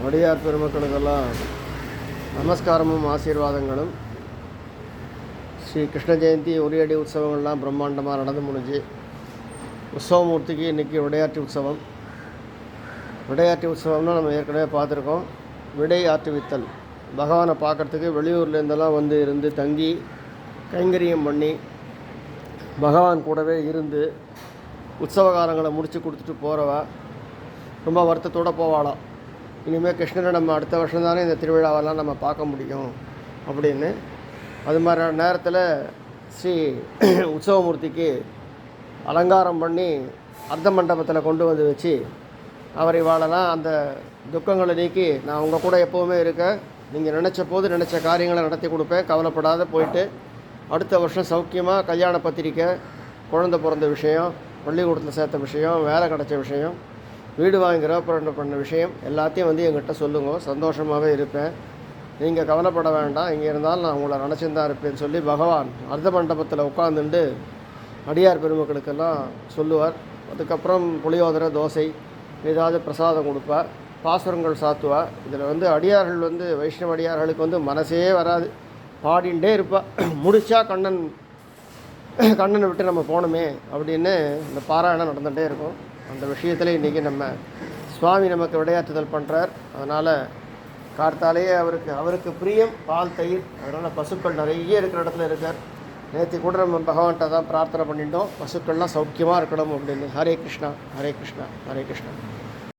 அடியார் பெருமக்களுக்கெல்லாம் நமஸ்காரமும் ஆசீர்வாதங்களும். ஸ்ரீ கிருஷ்ண ஜெயந்தி உரியடி உற்சவங்கள்லாம் பிரம்மாண்டமாக நடந்து முடிஞ்சு உற்சவமூர்த்திக்கு இன்றைக்கி விடையாற்றி உற்சவம். விடையாற்றி உற்சவம்னா நம்ம ஏற்கனவே பார்த்துருக்கோம். விடை ஆற்றுவித்தல், பகவானை பார்க்குறதுக்கு வெளியூர்லேருந்தெல்லாம் வந்து இருந்து தங்கி கைங்கரியம் பண்ணி பகவான் கூடவே இருந்து உற்சவகாரங்களை முடித்து கொடுத்துட்டு போகிறவா ரொம்ப வருத்தத்தோடு போவாளாம். இனிமேல் கிருஷ்ணரை நம்ம அடுத்த வருஷம் தானே இந்த திருவிழாவெல்லாம் நம்ம பார்க்க முடியும் அப்படின்னு. அது மாதிரி நேரத்தில் ஸ்ரீ உற்சவமூர்த்திக்கு அலங்காரம் பண்ணி அர்த்த மண்டபத்தில் கொண்டு வந்து வச்சு அவரை வாழலாம். அந்த துக்கங்களை நீக்கி நான் உங்கள் கூட எப்போவுமே இருக்கேன், நீங்கள் நினச்ச போது நினச்ச காரியங்களை நடத்தி கொடுப்பேன், கவலைப்படாத போயிட்டு அடுத்த வருஷம் சௌக்கியமாக கல்யாண பத்திரிக்கை, குழந்தை பிறந்த விஷயம், பள்ளிக்கூடத்தில் சேர்த்த விஷயம், வேலை கிடச்ச விஷயம், வீடு வாங்கி கிரகப்பிரவேசம் பண்ண விஷயம் எல்லாத்தையும் வந்து எங்கிட்ட சொல்லுங்க, சந்தோஷமாகவே இருப்பேன், நீங்கள் கவலைப்பட வேண்டாம், இங்கே இருந்தாலும் நான் உங்களை நினச்சிருந்தான் இருப்பேன்னு சொல்லி பகவான் அர்த்த மண்டபத்தில் உட்காந்துட்டு அடியார் பெருமக்களுக்கெல்லாம் சொல்லுவார். அதுக்கப்புறம் புளியோதரை, தோசை, ஏதாவது பிரசாதம் கொடுப்பார், பாசுரங்கள் சாத்துவார். இதில் வந்து அடியார்கள் வந்து வைஷ்ணவ அடியார்களுக்கு வந்து மனசே வராது, பாடிண்டே இருப்பாள். முடித்தா கண்ணனை விட்டு நம்ம போகணுமே அப்படின்னு இந்த பாராயணம் நடந்துகிட்டே இருக்கும். அந்த விஷயத்தில் இன்றைக்கி நம்ம சுவாமி நமக்கு விடையாற்றுதல் பண்ணுறார். அதனால் கார்த்தாலேயே அவருக்கு பிரியம் பால், தயிர். அதனால் பசுக்கள் நிறைய இருக்கிற இடத்துல இருக்கார். நேற்று கூட நம்ம பகவான்கிட்ட தான் பிரார்த்தனை பண்ணிட்டோம், பசுக்கள்லாம் சௌக்கியமாக இருக்கணும் அப்படின்னு. ஹரே கிருஷ்ணா, ஹரே கிருஷ்ணா, ஹரே கிருஷ்ணா.